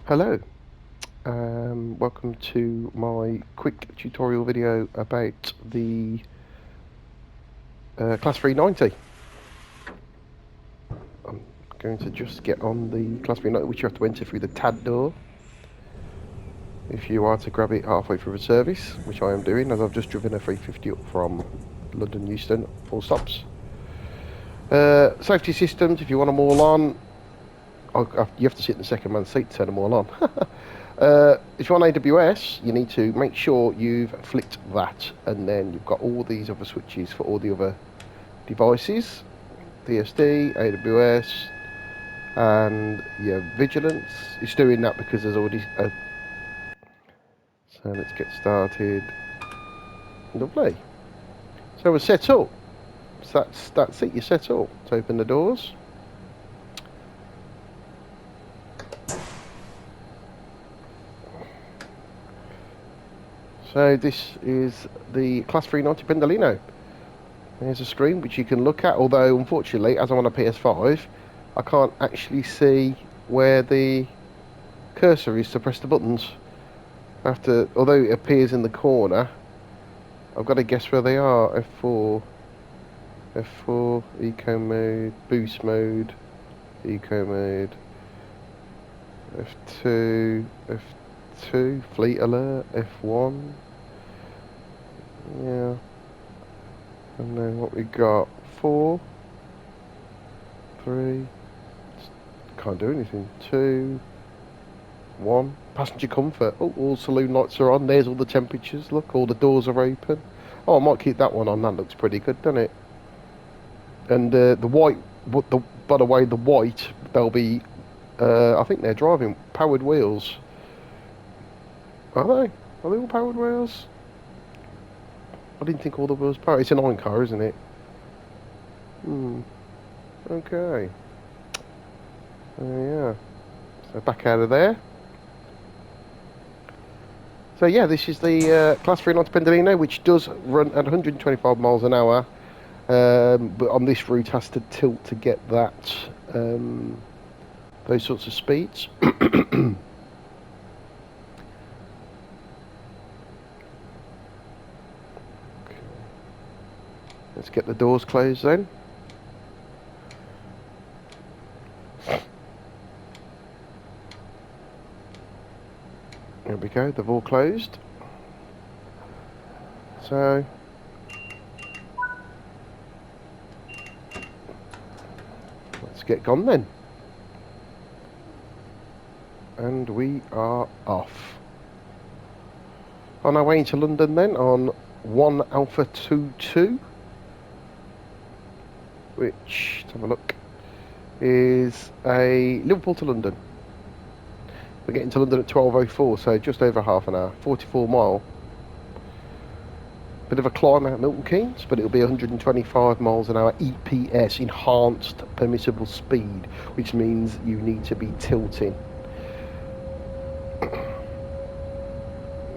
Hello, welcome to my quick tutorial video about the Class 390. I'm going to just get on the Class 390, which you have to enter through the TAD door if you are to grab it halfway through a service, which I am doing as I've just driven a 350 up from London Euston, all stops. Safety systems, if you want them all on, you have to sit in the second man seat to turn them all on. If you're on AWS, you need to make sure you've flicked that, and then you've got all these other switches for all the other devices, DSD, AWS, and your vigilance. It's doing that because there's already so let's get started. Lovely. So we're set up. So that's it. You're set up. Let's open the doors. So this is the Class 390 Pendolino. There's a screen which you can look at, although unfortunately, as I'm on a PS5, I can't actually see where the cursor is to press the buttons. I have to, although it appears in the corner, I've got to guess where they are. F4, F4, Eco Mode, Boost Mode, Eco Mode, F2, F2, Fleet Alert, F1. Yeah. And then what we got? 4, 3, can't do anything. 2, 1. Passenger comfort. Oh, all saloon lights are on. There's all the temperatures. Look, all the doors are open. Oh, I might keep that one on. That looks pretty good, doesn't it? And the white, by the way, the white, they'll be, I think they're driving powered wheels. Are they? Are they all powered wheels? I didn't think all the wheels powered. It's an iron car, isn't it? Okay. Yeah. So back out of there. So yeah, this is the Class 390 Pendolino, which does run at 125 miles an hour, but on this route has to tilt to get that those sorts of speeds. Okay. Let's get the doors closed then. There we go, they've all closed. So let's get gone then. And we are off. On our way into London then on 1 Alpha 22, which, let's have a look, is a Liverpool to London. We're getting to London at 12:04, so just over half an hour, 44 mile. Bit of a climb out Milton Keynes, but it'll be 125 miles an hour EPS, enhanced permissible speed, which means you need to be tilting.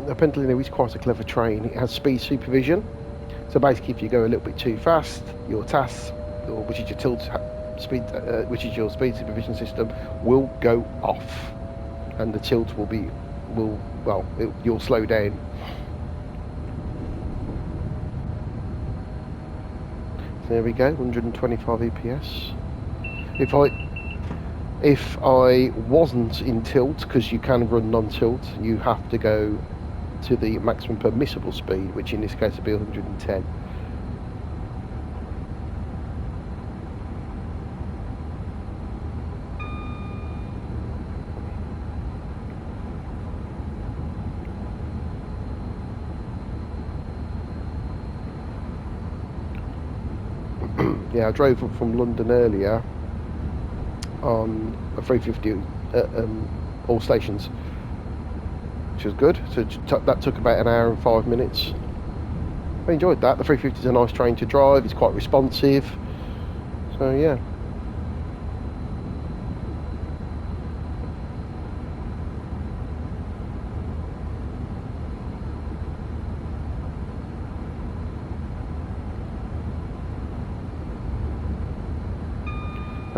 The Pendolino is quite a clever train. It has speed supervision, so basically if you go a little bit too fast, your TAS, which is your tilt speed, which is your speed supervision system, will go off, and the tilt you'll slow down. There we go, 125 EPS. If I wasn't in tilt, because you can run non-tilt, you have to go to the maximum permissible speed, which in this case would be 110. Yeah, I drove up from London earlier on a 350 all stations, which was good. So that took about an hour and 5 minutes. I enjoyed that. The 350 is a nice train to drive. It's quite responsive. So yeah.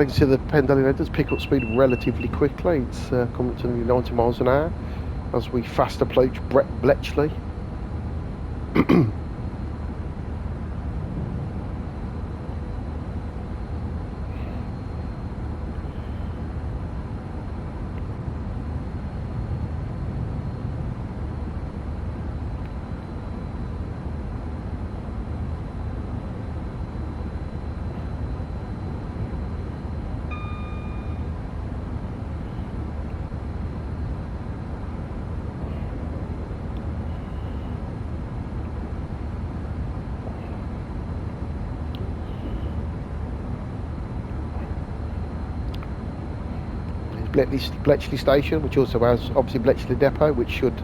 I can see the Pendolino does pick up speed relatively quickly. It's coming to nearly 90 miles an hour as we fast approach Bletchley. Bletchley Station, which also has obviously Bletchley Depot, which should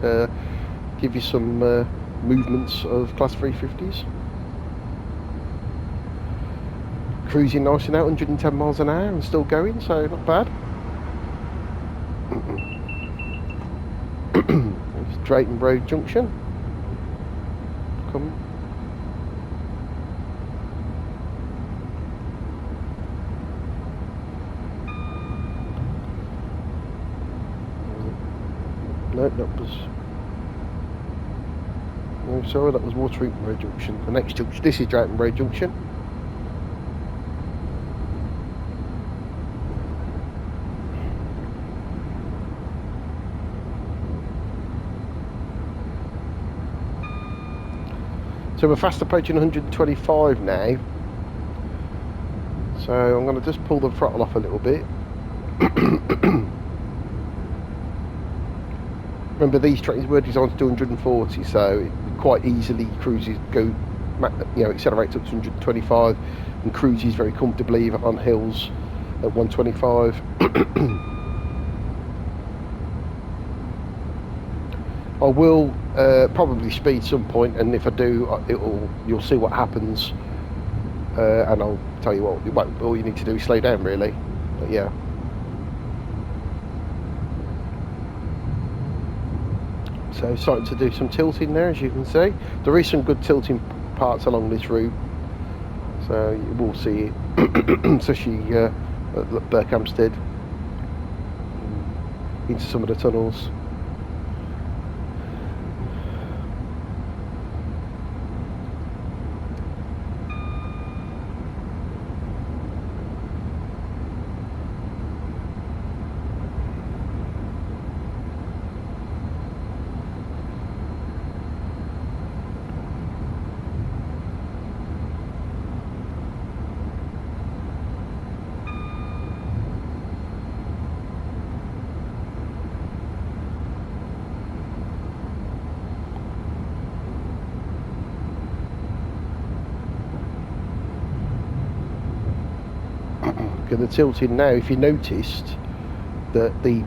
give you some movements of Class 350s. Cruising nice and out, 110 miles an hour and still going, so not bad. Drayton Road Junction. Come. No, that was... No, sorry, that was Waterheaton Road Junction. The next junction, this is Drayton Road Junction. So we're fast approaching 125 now. So I'm going to just pull the throttle off a little bit. Remember, these trains were designed to do 140, so it quite easily cruises go, accelerates up to 125 and cruises very comfortably on hills at 125. I will probably speed some point, and if I do, you'll see what happens, and I'll tell you what. All you need to do is slow down, really. But yeah. So starting to do some tilting there, as you can see. There is some good tilting parts along this route, so you will see it, especially at Berkhamsted, into some of the tunnels. The tilting now, if you noticed that the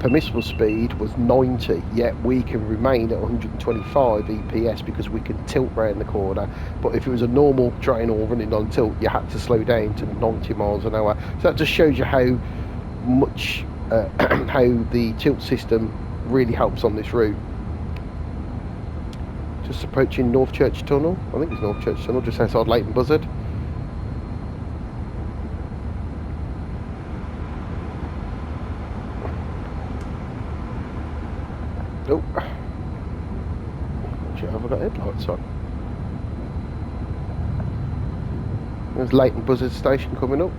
permissible speed was 90, yet we can remain at 125 EPS because we can tilt round the corner. But if it was a normal train or running on tilt, you had to slow down to 90 miles an hour. So that just shows you how much how the tilt system really helps on this route. Just approaching North Church Tunnel. I think it's North Church Tunnel, just outside Leighton Buzzard. Oh, have I got headlights on? There's Leighton Buzzard Station coming up.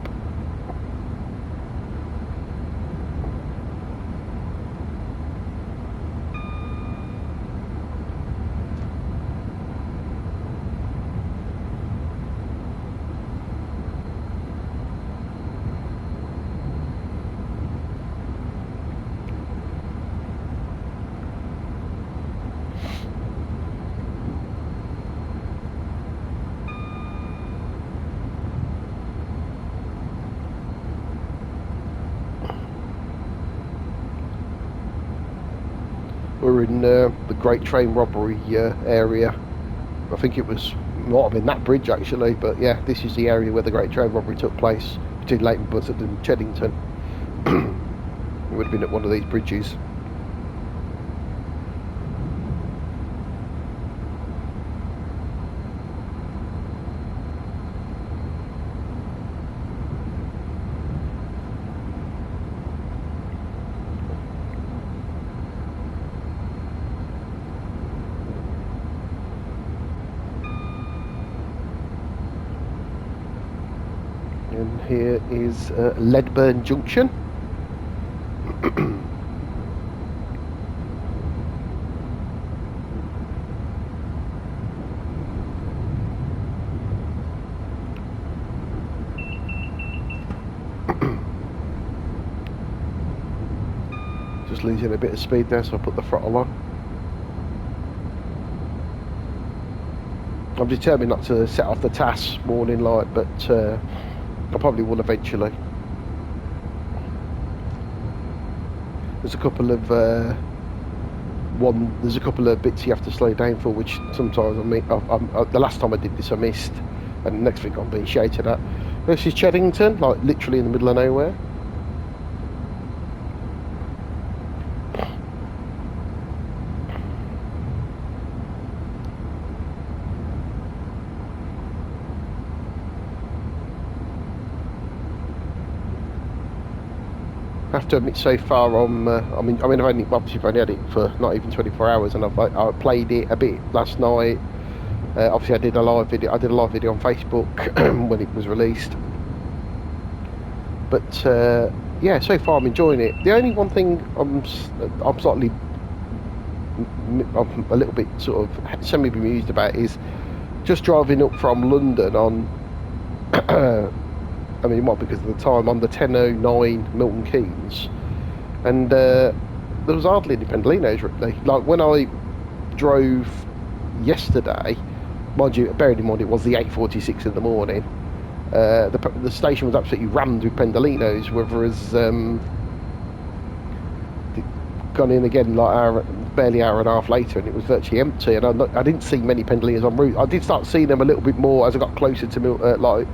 We're in the Great Train Robbery area. I think it might have been that bridge actually, but yeah, this is the area where the Great Train Robbery took place between Leighton Buzzard and Cheddington. It would have been at one of these bridges. And here is Leadburn Junction. Just losing a bit of speed there, so I put the throttle on. I'm determined not to set off the TAS morning light, but I probably will eventually. There's a couple of there's a couple of bits you have to slow down for, which sometimes the last time I did this I missed, and next week I'm being shouted at. This is Cheddington, like literally in the middle of nowhere. I have to admit, so far I mean I've only had it for not even 24 hours, and I played it a bit last night. Obviously, I did a live video on Facebook when it was released. But yeah, so far I'm enjoying it. The only one thing I'm a little bit sort of semi-bemused about is just driving up from London on. I mean, it might be because of the time, on the 10:09 Milton Keynes, and there was hardly any Pendolinos really. Like when I drove yesterday, mind you, bearing in mind it was the 8:46 in the morning, the station was absolutely rammed with Pendolinos, whereas gone in again like barely hour and a half later, and it was virtually empty, and I didn't see many Pendolinos en route. I did start seeing them a little bit more as I got closer to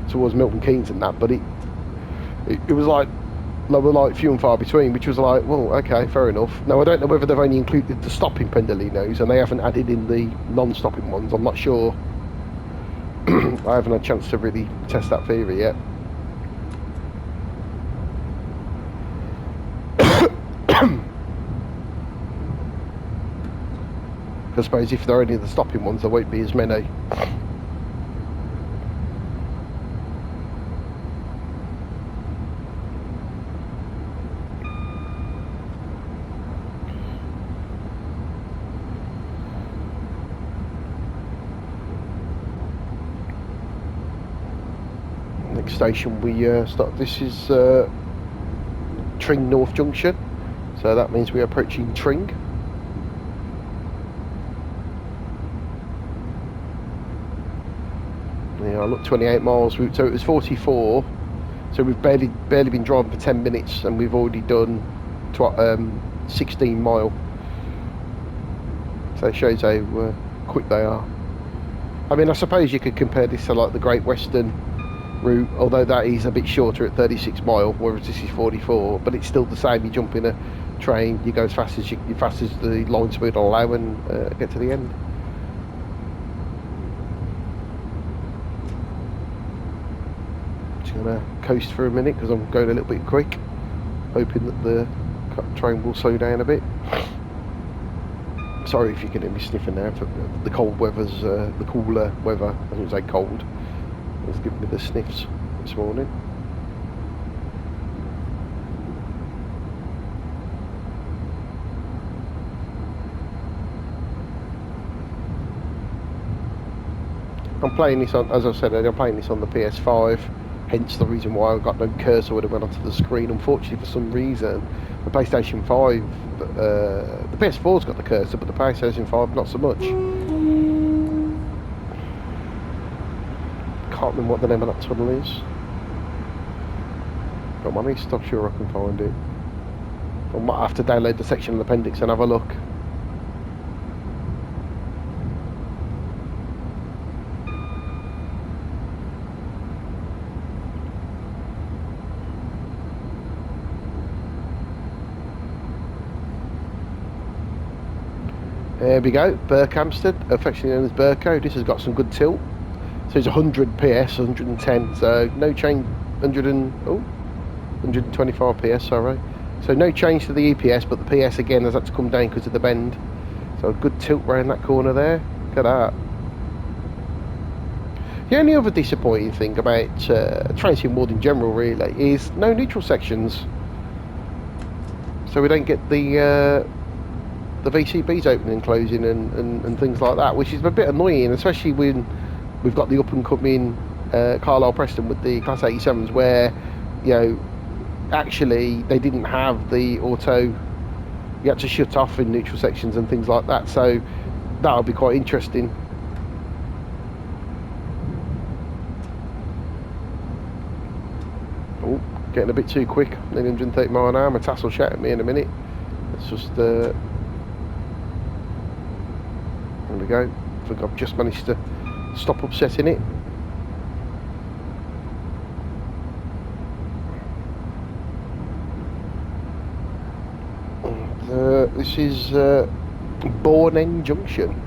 towards Milton Keynes and that, but it was like they were like few and far between, which was like, well, okay, fair enough. Now I don't know whether they've only included the stopping Pendolinos and they haven't added in the non-stopping ones. I'm not sure. I haven't had a chance to really test that theory yet. I suppose if they're only the stopping ones, there won't be as many. Next station we start. This is Tring North Junction, so that means we're approaching Tring. Yeah, I looked 28 miles, so it was 44. So we've barely been driving for 10 minutes, and we've already done 16 mile. So it shows how quick they are. I mean, I suppose you could compare this to like the Great Western route, although that is a bit shorter at 36 mile, whereas this is 44. But it's still the same. You jump in a train, you go as fast as the line speed will allow, and get to the end. Gonna coast for a minute because I'm going a little bit quick, hoping that the train will slow down a bit. Sorry if you can hear me sniffing there. The cold weather's the cooler weather, I shouldn't say cold, has given me the sniffs this morning. I'm playing this on, as I said earlier, I'm playing this on the PS5. Hence the reason why I got no cursor when it went onto the screen. Unfortunately, for some reason, the PlayStation 5, the PS4's got the cursor, but the PlayStation 5 not so much. Can't remember what the name of that tunnel is. But I'm honest, I'm sure I can find it. I might have to download the section appendix and have a look. There we go, Berkhamsted, affectionately known as Burko. This has got some good tilt. So it's 100 PS, 110, so no change, 125 PS, sorry. So no change to the EPS, but the PS again has had to come down because of the bend. So a good tilt around that corner there. Look at that. The only other disappointing thing about Tracing Ward in general, really, is no neutral sections. So we don't get the VCBs opening and closing and things like that, which is a bit annoying, especially when we've got the up and coming Carlisle Preston with the Class 87s, where, you know, actually they didn't have the auto. You had to shut off in neutral sections and things like that. So that'll be quite interesting. Oh, getting a bit too quick. Nearly 130 mile an hour. My tassel shout at me in a minute. Let's just there we go. I think I've just managed to stop upsetting it. This is Bourne End Junction.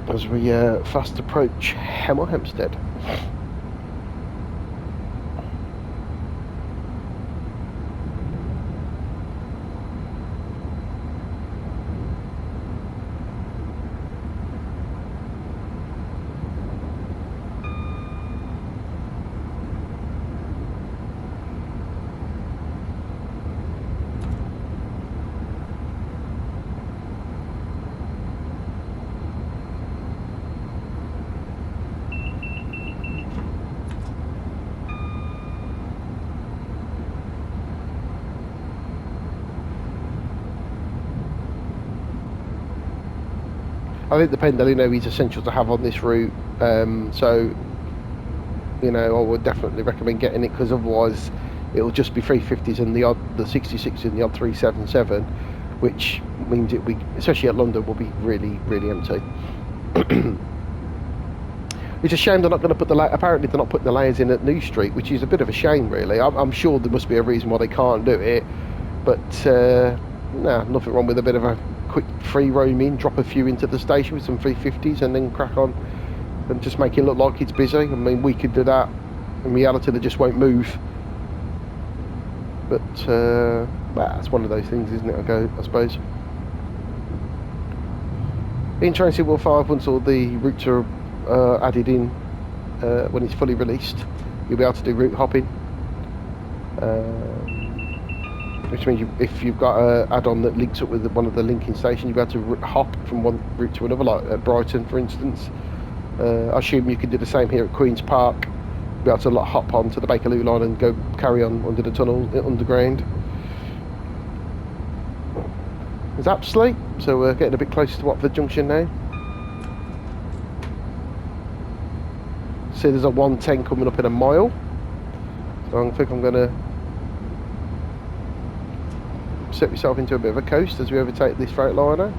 As we fast approach Hemel Hempstead. I think the Pendolino is essential to have on this route, so, you know, I would definitely recommend getting it, because otherwise it'll just be 350s and the 66 and the odd 377, which means it, especially at London, will be really empty. It's a shame they're not going to put apparently they're not putting the layers in at New Street, which is a bit of a shame, really. I'm sure there must be a reason why they can't do it, but no, nothing wrong with a bit of a quick free roam in, drop a few into the station with some 350s and then crack on and just make it look like it's busy. I mean, we could do that. In reality, they just won't move. But that's one of those things, isn't it? I suppose. In TSW5, once all the routes are added in, when it's fully released, you'll be able to do route hopping. Which means if you've got an add-on that links up with one of the linking stations, you'll be able to hop from one route to another, like at Brighton, for instance. I assume you can do the same here at Queen's Park. You'll be able to hop on to the Bakerloo line and go carry on under the tunnel underground. There's Apsley, so we're getting a bit closer to Watford Junction now. See, there's a 110 coming up in a mile. So I think I'm going to set myself into a bit of a coast as we overtake this Freightliner.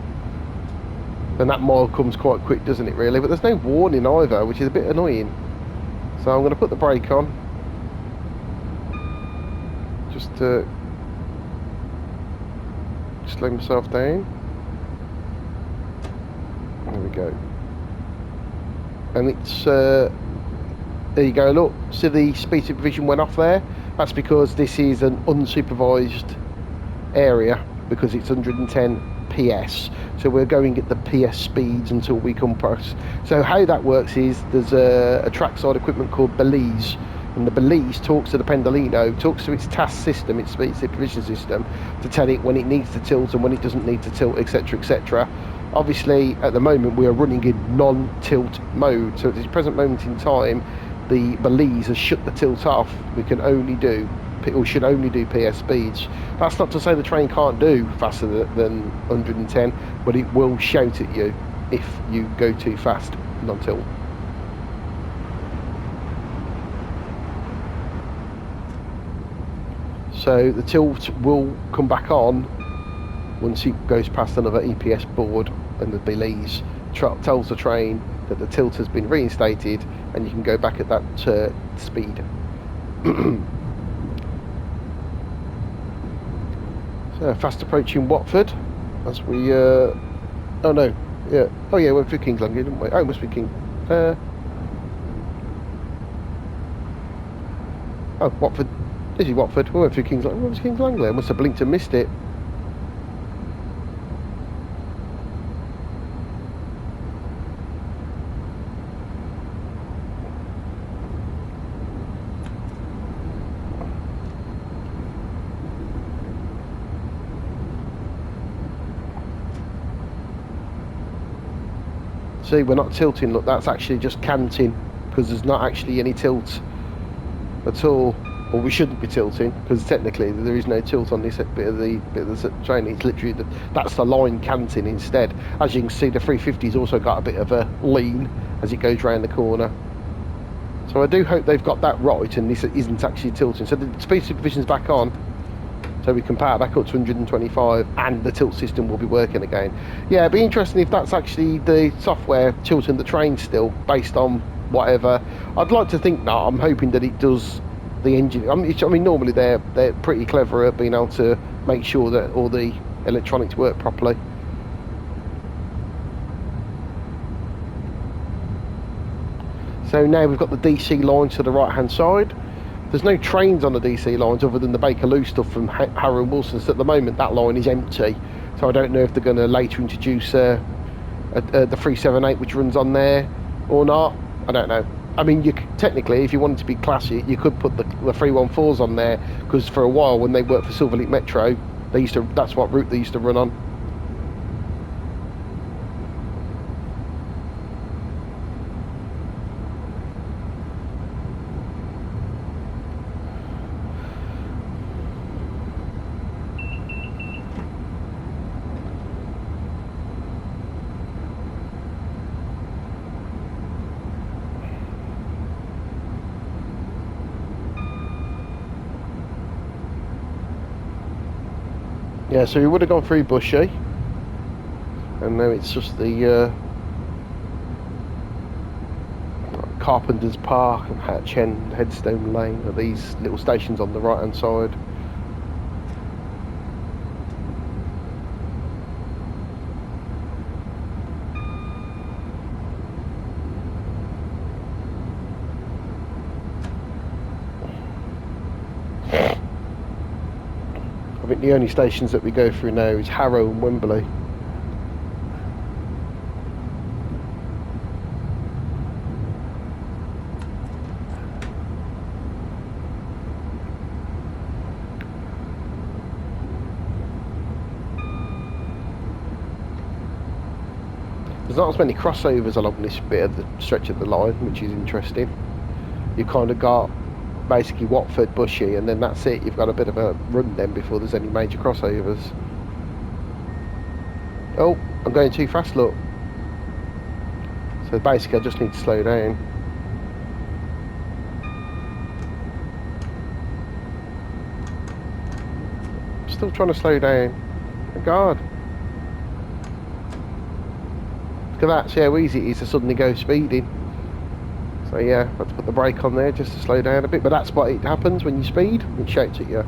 Then that mile comes quite quick, doesn't it, really? But there's no warning either, which is a bit annoying. So I'm going to put the brake on, just to slow myself down. There we go. And it's there you go, look, see the speed supervision went off there? That's because this is an unsupervised area, because it's 110 PS, so we're going at the PS speeds until we come past. So how that works is there's a trackside equipment called Belize, and the Belize talks to the Pendolino, talks to its task system, its speed supervision system, to tell it when it needs to tilt and when it doesn't need to tilt, etc, etc. Obviously at the moment we are running in non-tilt mode, so at this present moment in time the Belize has shut the tilt off. We can only do, or should only do, PS speeds. That's not to say the train can't do faster than 110, but it will shout at you if you go too fast non-tilt. So the tilt will come back on once it goes past another EPS board, and the Belize tells the train that the tilt has been reinstated and you can go back at that speed. So fast approaching Watford as we oh no, yeah, oh yeah, we're through King's London, didn't we? Oh, it must be King, Oh, Watford. This is Watford. We went through King's Langley. What was King's Langley? I must have blinked and missed it. See, we're not tilting. Look, that's actually just canting because there's not actually any tilt at all. Or we shouldn't be tilting because technically there is no tilt on this bit of the train. It's literally that's the line canting instead. As you can see, the 350's also got a bit of a lean as it goes round the corner. So I do hope they've got that right and this isn't actually tilting. So the speed supervision's back on, so we can power back up to 125 and the tilt system will be working again. Yeah, it'd be interesting if that's actually the software tilting the train still based on whatever. I'd like to think not. I'm hoping that it does the engine. I mean normally they're pretty clever at being able to make sure that all the electronics work properly. So now we've got the DC line to the right hand side. There's no trains on the DC lines other than the Bakerloo stuff from Harrow and Wilson. So at the moment that line is empty. So I don't know if they're going to later introduce the 378 which runs on there or not. I don't know. I mean, technically, if you wanted to be classy, you could put the 314s on there because for a while when they worked for Silverlink Metro, that's what route they used to run on. Yeah, so we would have gone through Bushy, and now it's just the Carpenter's Park and Hatch End, Headstone Lane are these little stations on the right hand side. I think the only stations that we go through now is Harrow and Wembley. There's not as many crossovers along this bit of the stretch of the line, which is interesting. You've kind of got basically Watford, Bushy, and then that's it. You've got a bit of a run then before there's any major crossovers. Oh, I'm going too fast, look. So basically I just need to slow down. Still trying to slow down. Oh God. Look at that, see how easy it is to suddenly go speeding. So yeah, I have to put the brake on there just to slow down a bit, but that's what it happens when you speed, it shouts at you.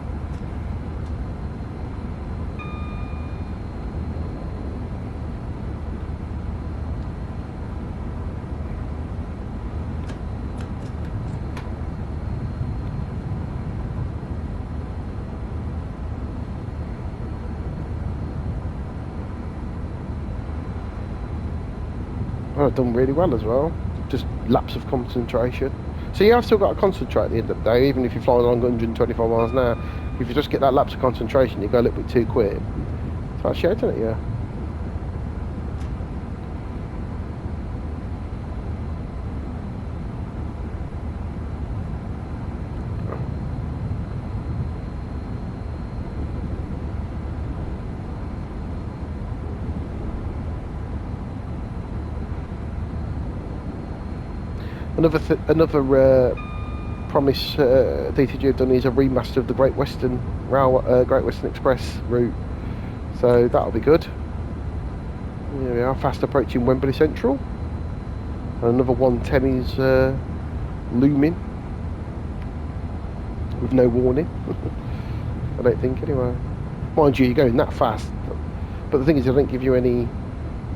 Oh, I've done really well as well. Just lapse of concentration. So yeah, I've still got to concentrate at the end of the day, even if you're flying along 125 miles an hour. If you just get that lapse of concentration, you go a little bit too quick. So I'm shouting at you. Another promise DTG have done is a remaster of the Great Western Express route, so that'll be good. Here we are, fast approaching Wembley Central. And another 110 is looming with no warning. I don't think anyway. Mind you, you're going that fast, but the thing is, I don't give you any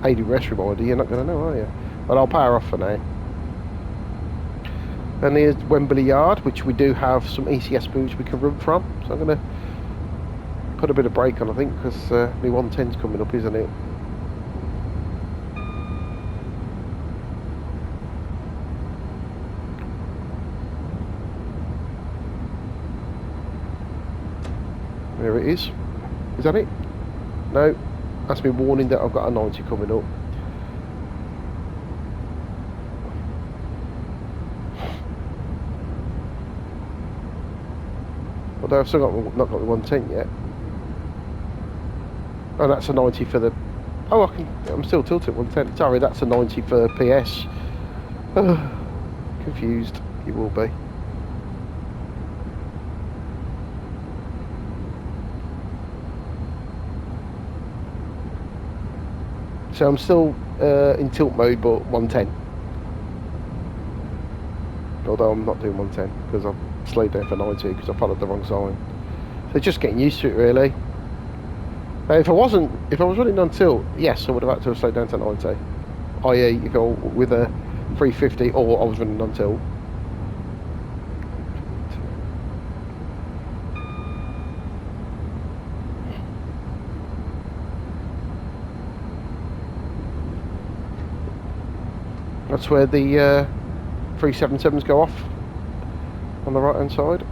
AD rest reminder. You're not going to know, are you? But I'll power off for now. And here's Wembley Yard, which we do have some ECS moves we can run from. So I'm going to put a bit of brake on, I think, because my 110's coming up, isn't it? There it is. Is that it? No. That's me warning that I've got a 90 coming up. Although I've still not got the 110 yet. Oh, that's a 90 for the... Oh, I'm still tilted at 110. Sorry, that's a 90 for PS. Confused. You will be. So I'm still in tilt mode, but 110. Although I'm not doing 110 because I've slowed down for 90 because I followed the wrong sign. So just getting used to it, really. Now, if I was running on tilt, yes, I would have had to have slowed down to 90. I.e., if I were with a 350 or I was running on tilt. That's where the 377s go off on the right hand side.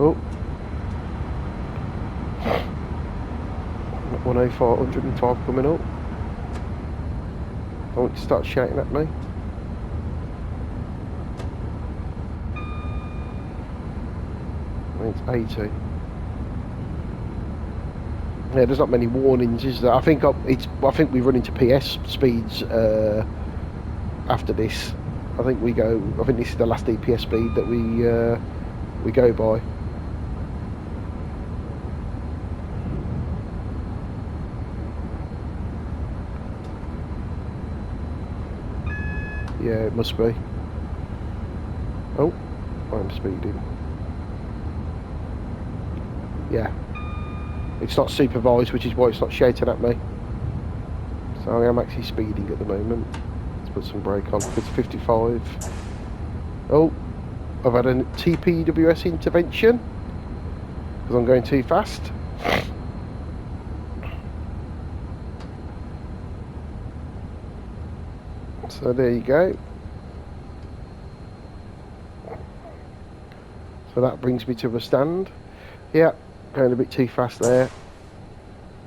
Oh, 105, 105 coming up. I want you to start shouting at me. It's 80. Yeah, there's not many warnings, is there? I think we run into PS speeds after this. I think this is the last DPS speed that we go by. Yeah, it must be. Oh, I'm speeding. Yeah, it's not supervised, which is why it's not shouting at me. So I am actually speeding at the moment. Let's put some brake on. It's 55. Oh, I've had a TPWS intervention because I'm going too fast. So there you go. So that brings me to a stand. Yeah, going a bit too fast there.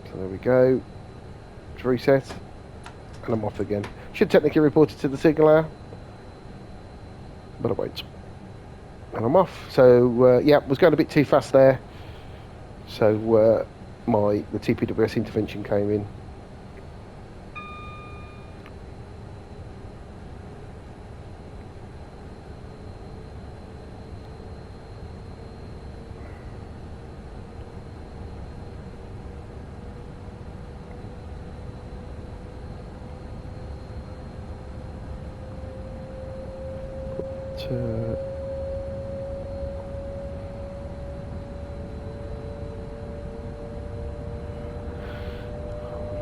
So there we go. Let's reset. And I'm off again. Should technically report it to the signaler, but I won't. And I'm off. So yeah, was going a bit too fast there. So the TPWS intervention came in.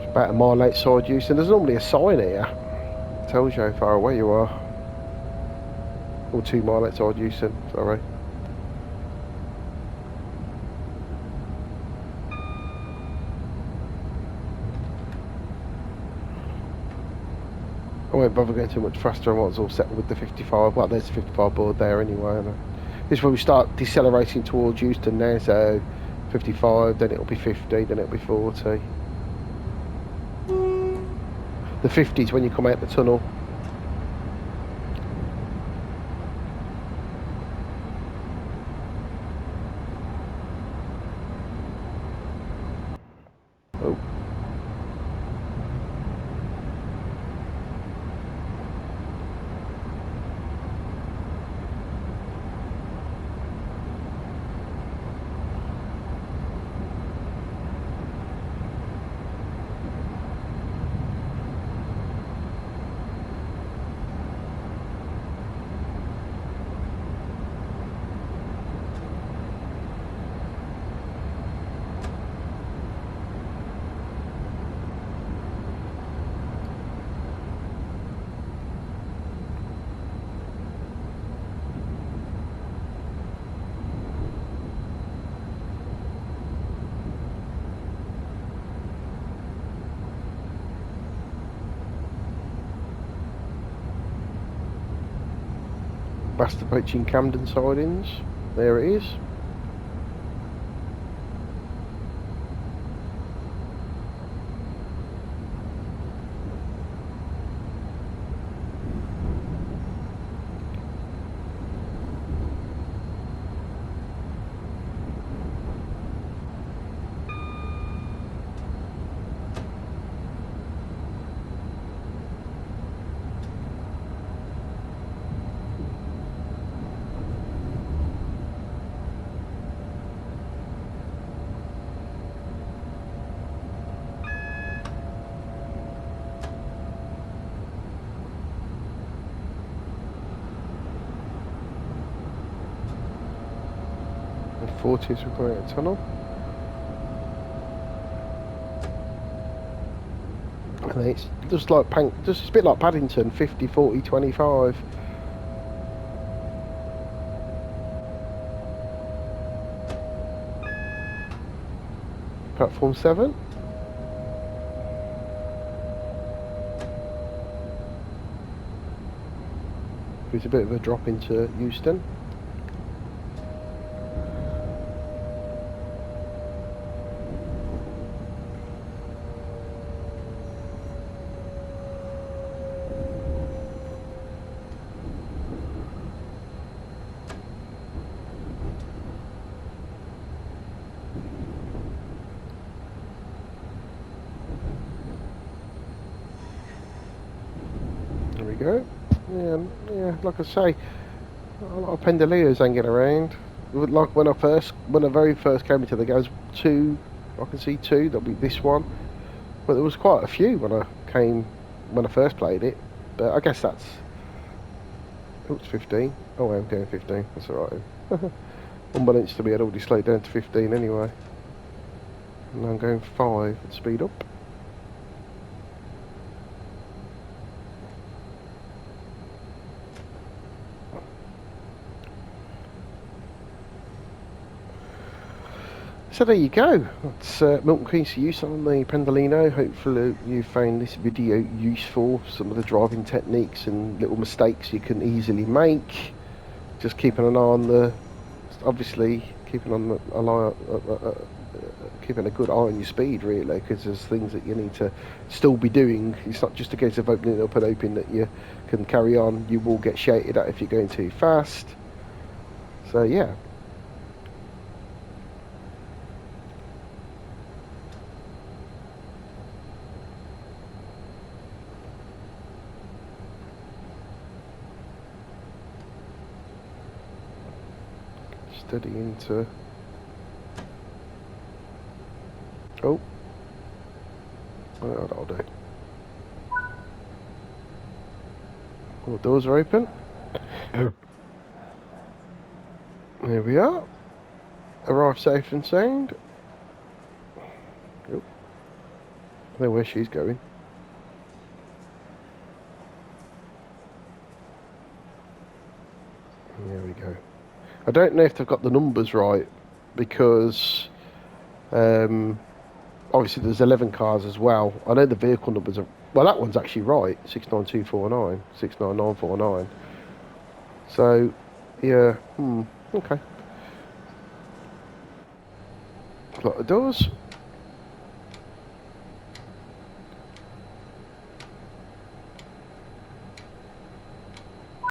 About a mile outside Euston. There's normally a sign here. It tells you how far away you are. Or 2 miles outside Euston, sorry. I won't bother getting too much faster. I might as well settle with the 55. Well, there's the 55 board there anyway. This is where we start decelerating towards Euston now. So 55, then it'll be 50, then it'll be 40. The 50s when you come out the tunnel. Oh. Fast approaching Camden sidings. There it is. And 40 is required tunnel. And it's just like just a bit like Paddington, 50, 40, 25. Platform 7. There's a bit of a drop into Euston. There we go. Yeah, like I say, a lot of Pendolinos hanging around. Like when I very first came into the game, two. I can see two. There'll be this one, but there was quite a few when I first played it. But I guess that's. Oh, it's 15. Oh, I'm going 15. That's alright. Unbeknownst to me, I'd already slowed down to 15 anyway. And I'm going 5 and speed up. So there you go. That's Milton Keynes Central on the Pendolino. Hopefully you found this video useful. Some of the driving techniques and little mistakes you can easily make. Just keeping an eye on the, obviously keeping on keeping a good eye on your speed really, because there's things that you need to still be doing. It's not just a case of opening it up and hoping that you can carry on. You will get shouted at if you're going too fast. So yeah. Steady into. Oh, well, that'll do. All the doors are open. There we are. Arrived safe and sound. Oh, I know where she's going. There we go. I don't know if they've got the numbers right, because obviously there's 11 cars as well. I know the vehicle numbers are, well, that one's actually right, 69249, 69949. So yeah, okay. Lock the doors.